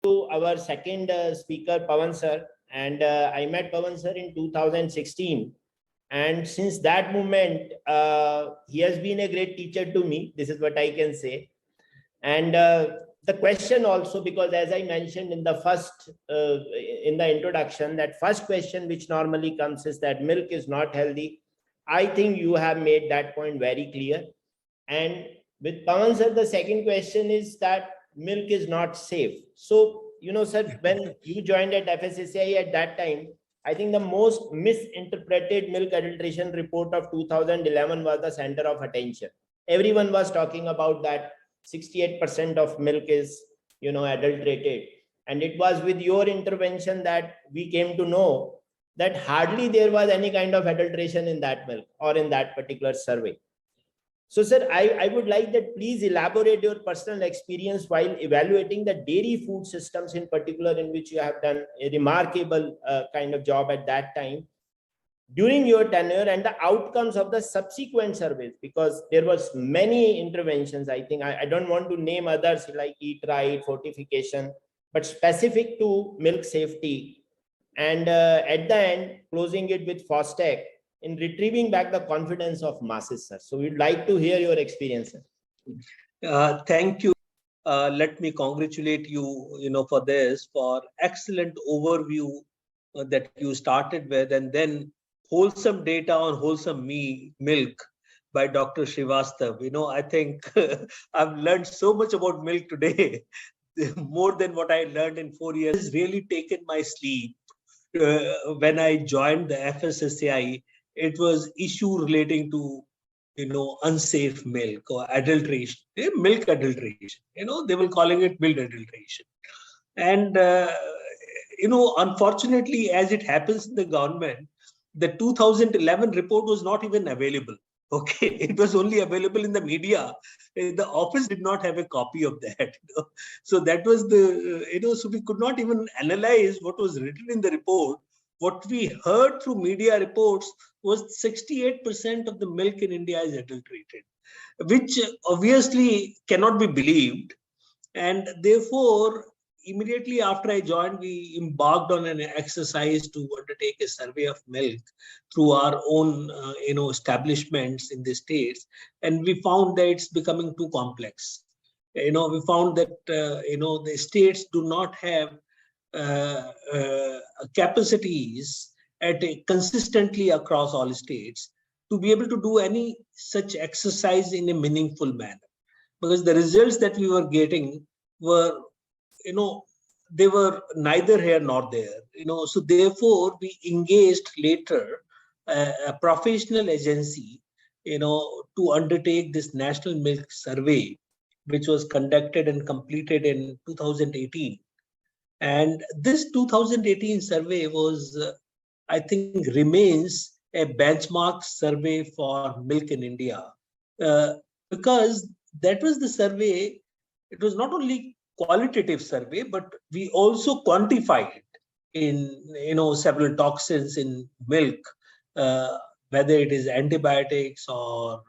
to our second speaker, Pawan sir. And I met Pawan sir in 2016. And since that moment, he has been a great teacher to me. This is what I can say. And the question also, because as I mentioned in the first, in the introduction, that first question which normally comes is that milk is not healthy. I think you have made that point very clear. And with Pawan sir, the second question is that milk is not safe. So, sir, when you joined at FSSAI at that time, I think the most misinterpreted milk adulteration report of 2011 was the center of attention. Everyone was talking about that 68% of milk is, adulterated. And it was with your intervention that we came to know that hardly there was any kind of adulteration in that milk or in that particular survey. So, sir, I would like that please elaborate your personal experience while evaluating the dairy food systems in particular, in which you have done a remarkable kind of job at that time during your tenure, and the outcomes of the subsequent surveys, because there was many interventions. I think I don't want to name others like Eat Right, fortification, but specific to milk safety. And at the end, closing it with FOSTEC in retrieving back the confidence of masses, sir. So we'd like to hear your experience, sir. Thank you. Let me congratulate you, for this, for excellent overview that you started with, and then wholesome data on wholesome milk by Dr. Srivastav. I think I've learned so much about milk today, more than what I learned in 4 years. It's really taken my sleep. When I joined the FSSAI, it was issue relating to, unsafe milk or adulteration, milk adulteration. They were calling it milk adulteration. And, unfortunately, as it happens in the government, the 2011 report was not even available. Okay, it was only available in the media. The office did not have a copy of that. So that was the, so we could not even analyze what was written in the report. What we heard through media reports was 68% of the milk in India is adulterated, which obviously cannot be believed. And therefore, immediately after I joined, we embarked on an exercise to undertake a survey of milk through our own, establishments in the states. And we found that it's becoming too complex. We found that, the states do not have capacities consistently across all states to be able to do any such exercise in a meaningful manner, because the results that we were getting were, they were neither here nor there. So therefore we engaged later a professional agency, to undertake this national milk survey, which was conducted and completed in 2018. And this 2018 survey was, I think, remains a benchmark survey for milk in India, because that was the survey. It was not only qualitative survey, but we also quantified in, several toxins in milk, whether it is antibiotics or,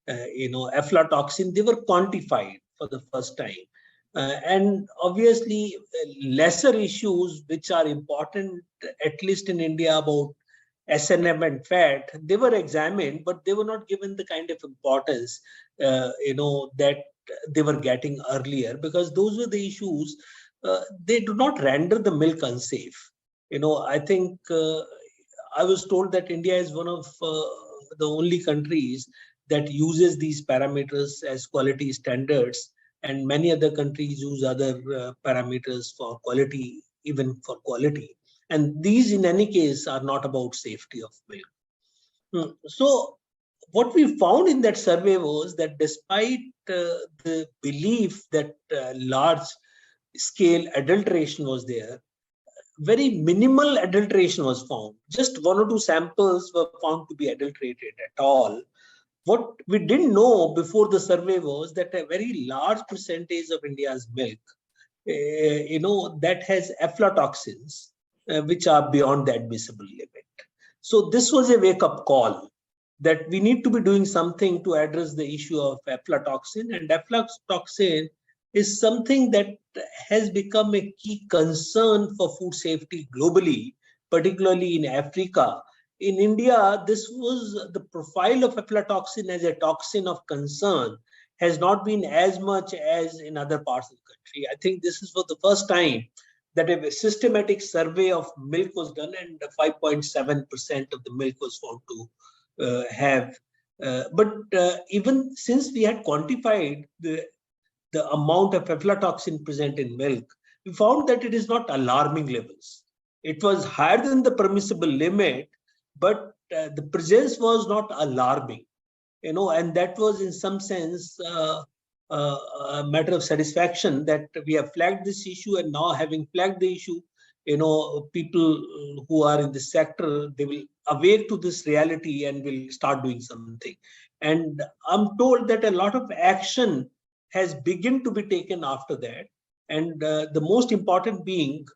aflatoxin, they were quantified for the first time. And obviously lesser issues which are important, at least in India, about SNM and fat, they were examined, but they were not given the kind of importance, that they were getting earlier, because those were the issues. They do not render the milk unsafe. I think I was told that India is one of the only countries that uses these parameters as quality standards, and many other countries use other parameters for quality, even for quality. And these, in any case, are not about safety of milk. So what we found in that survey was that despite the belief that large scale adulteration was there, very minimal adulteration was found. Just 1 or 2 samples were found to be adulterated at all. What we didn't know before the survey was that a very large percentage of India's milk, that has aflatoxins, which are beyond the admissible limit. So this was a wake-up call that we need to be doing something to address the issue of aflatoxin. And aflatoxin is something that has become a key concern for food safety globally, particularly in Africa. In India, this was the profile of aflatoxin as a toxin of concern has not been as much as in other parts of the country. I think this is for the first time that a systematic survey of milk was done, and 5.7% of the milk was found to have. But even since we had quantified the amount of aflatoxin present in milk, we found that it is not alarming levels. It was higher than the permissible limit, but the presence was not alarming, and that was in some sense a matter of satisfaction that we have flagged this issue, and now having flagged the issue, people who are in the sector, they will awake to this reality and will start doing something. And I'm told that a lot of action has begun to be taken after that. And the most important being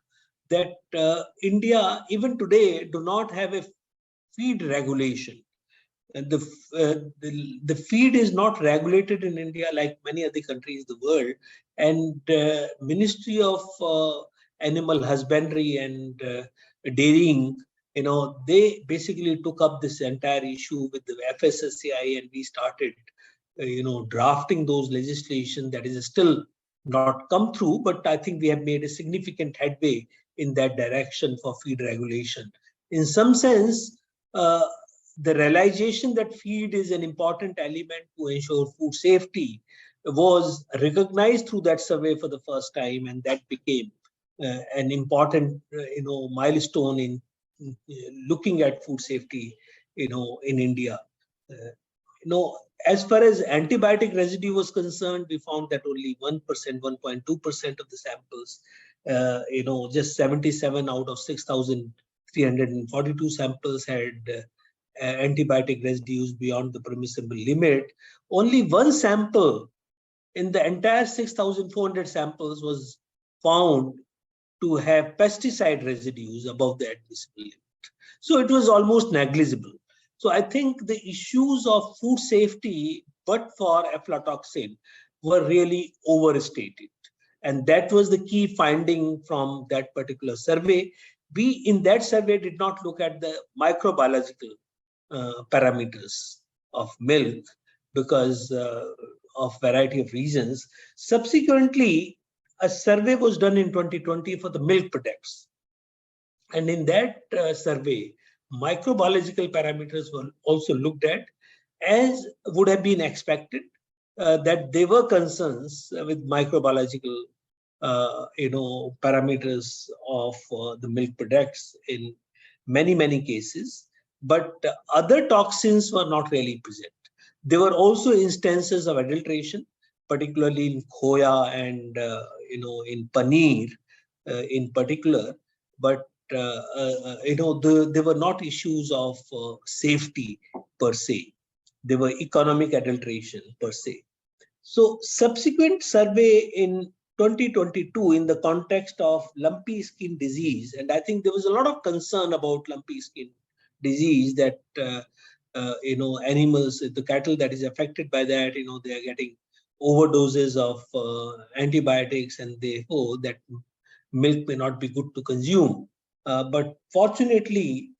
that India, even today, do not have a feed regulation. And the feed is not regulated in India like many other countries in the world. And Ministry of Animal Husbandry and Dairying, they basically took up this entire issue with the FSSAI, and we started drafting those legislation that is still not come through, but I think we have made a significant headway in that direction for feed regulation. In some sense, the realization that feed is an important element to ensure food safety was recognized through that survey for the first time, and that became an important milestone in looking at food safety in India. As far as antibiotic residue was concerned, we found that only 1%, 1.2% of the samples, just 77 out of 6,342 samples had antibiotic residues beyond the permissible limit. Only one sample in the entire 6,400 samples was found to have pesticide residues above the admissible limit. So it was almost negligible. So I think the issues of food safety, but for aflatoxin, were really overstated. And that was the key finding from that particular survey. We, in that survey, did not look at the microbiological parameters of milk because of variety of reasons. Subsequently, a survey was done in 2020 for the milk products. And in that survey, microbiological parameters were also looked at, as would have been expected, that there were concerns with microbiological parameters of the milk products in many cases, but other toxins were not really present. There were also instances of adulteration, particularly in khoya and in paneer in particular, but there were not issues of safety per se. There were economic adulteration per se. So subsequent survey in 2022 in the context of lumpy skin disease, and I think there was a lot of concern about lumpy skin disease that animals, the cattle that is affected by that, they are getting overdoses of antibiotics, and therefore that milk may not be good to consume. But fortunately,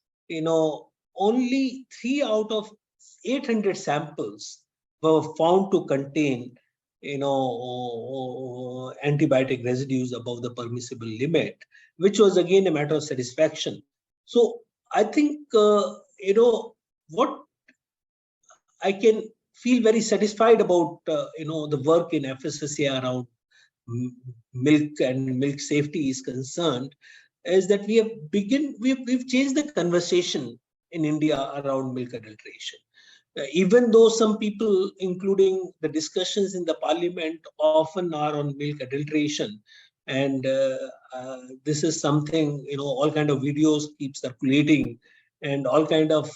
only 3 out of 800 samples were found to contain, antibiotic residues above the permissible limit, which was again a matter of satisfaction. So I think, what I can feel very satisfied about, the work in FSSAI around milk and milk safety is concerned, is that we've changed the conversation in India around milk adulteration. Even though some people, including the discussions in the parliament, often are on milk adulteration, and this is something, all kind of videos keep circulating, and all kind of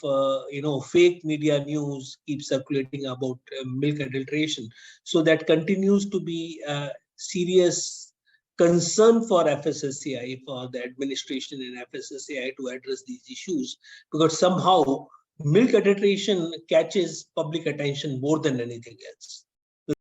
fake media news keep circulating about milk adulteration. So that continues to be a serious concern for FSSAI, for the administration in FSSAI, to address these issues, because somehow milk adulteration catches public attention more than anything else.